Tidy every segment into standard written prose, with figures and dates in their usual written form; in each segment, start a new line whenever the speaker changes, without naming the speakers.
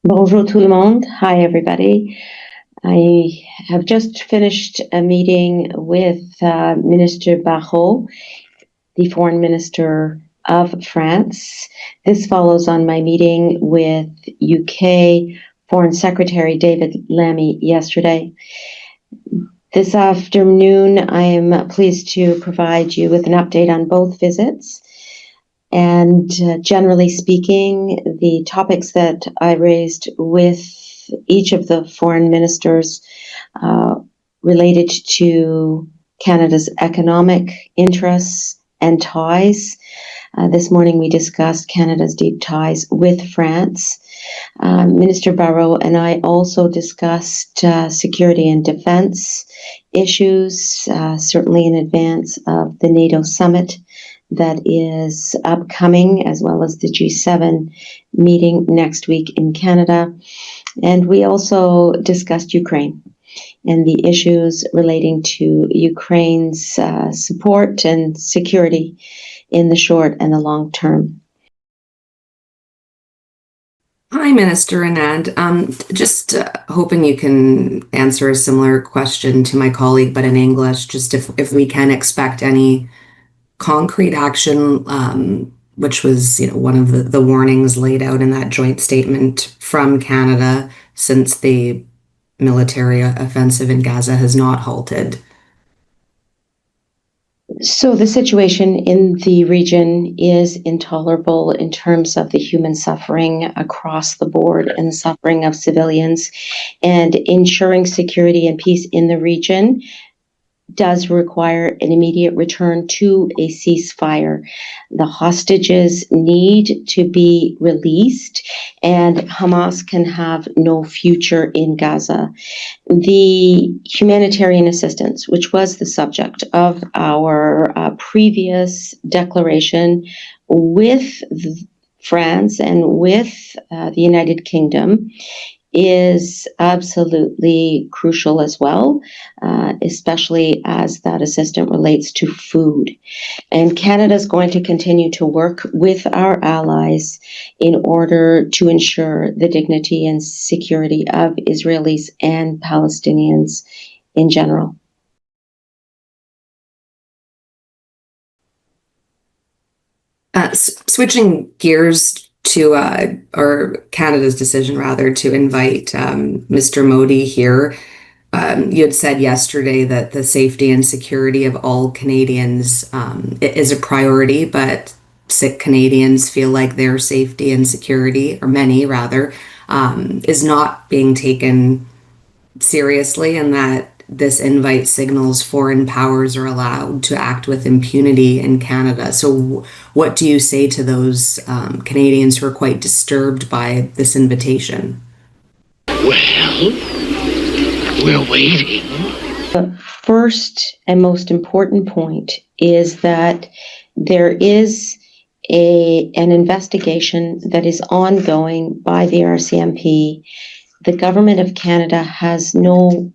Bonjour tout le monde. Hi, everybody. I have just finished a meeting with Minister Barrot, the Foreign Minister of France. This follows on my meeting with UK Foreign Secretary David Lammy yesterday. This afternoon, I am pleased to provide you with an update on both visits. And generally speaking, the topics that I raised with each of the foreign ministers related to Canada's economic interests and ties. This morning we discussed Canada's deep ties with France. Minister Barrot and I also discussed security and defense issues, certainly in advance of the NATO summit that is upcoming, as well as the G7 meeting next week in Canada. And we also discussed Ukraine and the issues relating to Ukraine's support and security in the short and the long term.
Hi, Minister Anand. Just hoping you can answer a similar question to my colleague, but in English, just if we can expect any concrete action, which was one of the warnings laid out in that joint statement from Canada, since the military offensive in Gaza has not halted.
So the situation in the region is intolerable in terms of the human suffering across the board and the suffering of civilians, and ensuring security and peace in the region does require an immediate return to a ceasefire. The hostages need to be released, and Hamas can have no future in Gaza. The humanitarian assistance, which was the subject of our previous declaration with France and with the United Kingdom, is absolutely crucial as well, especially as that assistance relates to food. And Canada is going to continue to work with our allies in order to ensure the dignity and security of Israelis and Palestinians in general.
Switching gears to or Canada's decision rather to invite Mr. Modi here. You had said yesterday that the safety and security of all Canadians is a priority, but sick Canadians feel like their safety and security, or many rather, is not being taken seriously, and that this invite signals foreign powers are allowed to act with impunity in Canada. So what do you say to those Canadians who are quite disturbed by this invitation?
Well, we're waiting.
The first and most important point is that there is an investigation that is ongoing by the RCMP. The Government of Canada has no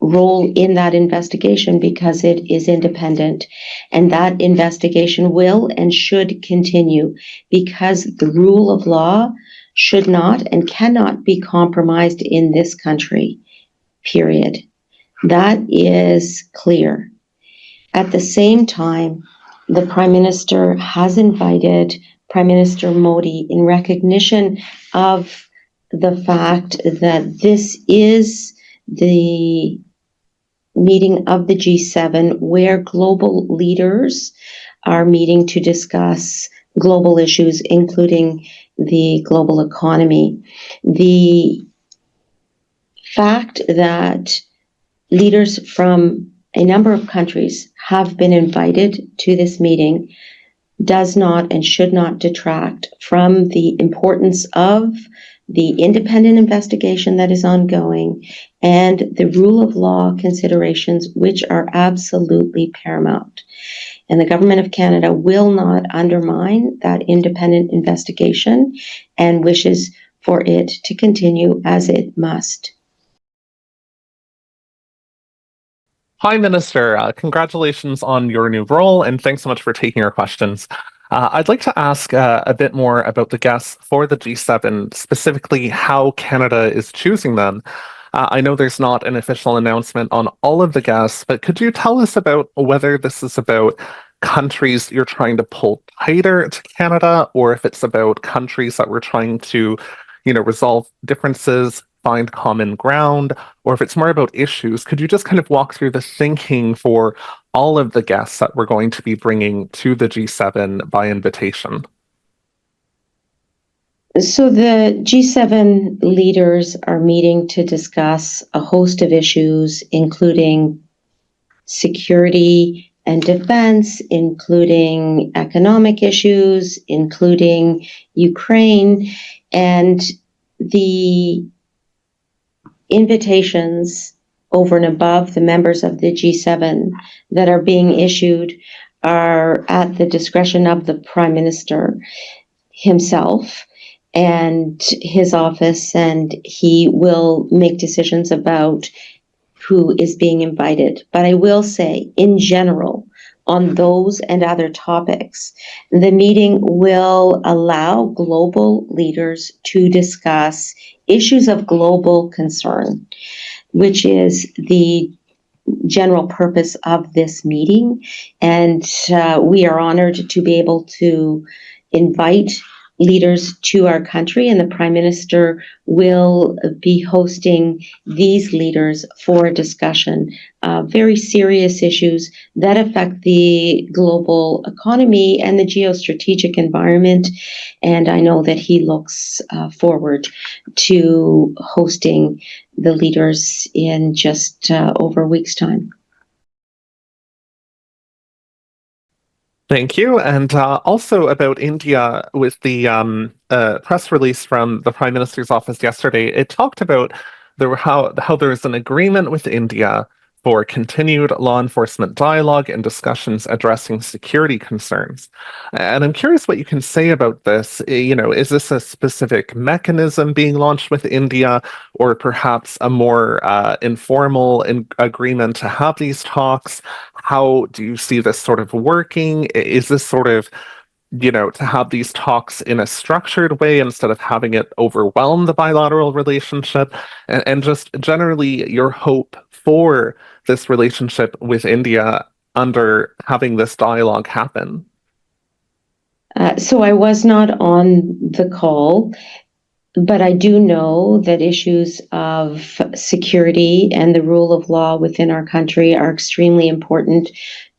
role in that investigation because it is independent, and that investigation will and should continue because the rule of law should not and cannot be compromised in this country, period. That is clear. At the same time, the Prime Minister has invited Prime Minister Modi in recognition of the fact that this is the meeting of the G7 where global leaders are meeting to discuss global issues, including the global economy. The fact that leaders from a number of countries have been invited to this meeting does not and should not detract from the importance of the independent investigation that is ongoing and the rule of law considerations, which are absolutely paramount. And the Government of Canada will not undermine that independent investigation and wishes for it to continue as it must.
Hi, Minister. Congratulations on your new role, and thanks so much for taking our questions. I'd like to ask a bit more about the guests for the G7, specifically how Canada is choosing them. I know there's not an official announcement on all of the guests, but could you tell us about whether this is about countries you're trying to pull tighter to Canada, or if it's about countries that we're trying to, resolve differences, find common ground, or if it's more about issues? Could you just kind of walk through the thinking for all of the guests that we're going to be bringing to the G7 by invitation?
So the G7 leaders are meeting to discuss a host of issues, including security and defense, including economic issues, including Ukraine, and the invitations over and above the members of the G7 that are being issued are at the discretion of the Prime Minister himself and his office, and he will make decisions about who is being invited. But I will say, in general, on those and other topics, the meeting will allow global leaders to discuss issues of global concern, which is the general purpose of this meeting. And we are honored to be able to invite leaders to our country, and the Prime Minister will be hosting these leaders for a discussion of very serious issues that affect the global economy and the geostrategic environment. And I know that he looks forward to hosting the leaders in just over a week's time.
Thank you. And also about India, with the press release from the Prime Minister's office yesterday, it talked about how there is an agreement with India for continued law enforcement dialogue and discussions addressing security concerns. And I'm curious what you can say about this. Is this a specific mechanism being launched with India, or perhaps a more informal agreement to have these talks? How do you see this sort of working? Is this sort of, to have these talks in a structured way instead of having it overwhelm the bilateral relationship? And just generally your hope for this relationship with India under having this dialogue happen?
So I was not on the call, but I do know that issues of security and the rule of law within our country are extremely important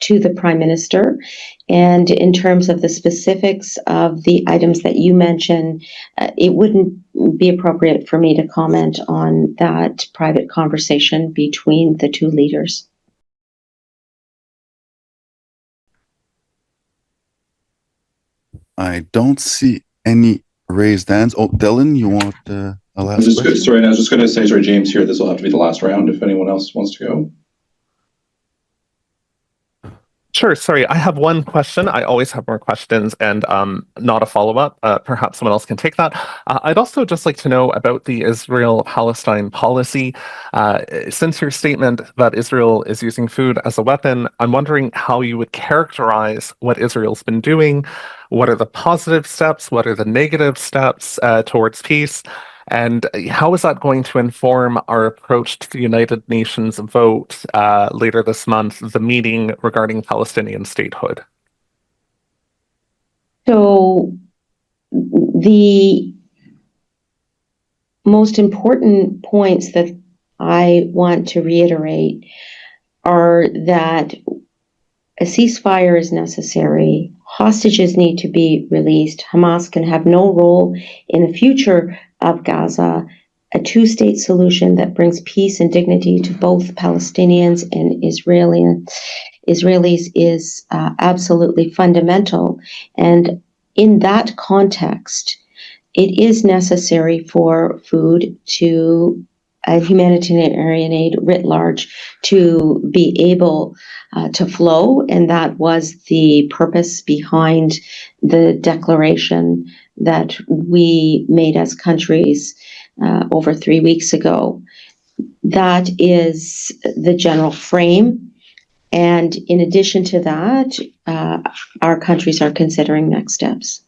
to the Prime Minister. And in terms of the specifics of the items that you mentioned, it wouldn't be appropriate for me to comment on that private conversation between the two leaders.
I don't see any raised hands. Oh, Dylan, you want a last question?
I was just going to say, sorry, James here. This will have to be the last round if anyone else wants to go.
Sure. Sorry, I have one question. I always have more questions and not a follow-up. Perhaps someone else can take that. I'd also just like to know about the Israel-Palestine policy. Since your statement that Israel is using food as a weapon, I'm wondering how you would characterize what Israel's been doing. What are the positive steps? What are the negative steps towards peace? And how is that going to inform our approach to the United Nations vote later this month, the meeting regarding Palestinian statehood?
So the most important points that I want to reiterate are that a ceasefire is necessary. Hostages need to be released. Hamas can have no role in the future of Gaza. A two-state solution that brings peace and dignity to both Palestinians and Israelis is absolutely fundamental. And in that context, it is necessary for food to humanitarian aid writ large to be able to flow, and that was the purpose behind the declaration that we made as countries over 3 weeks ago. That is the general frame. And in addition to that, our countries are considering next steps.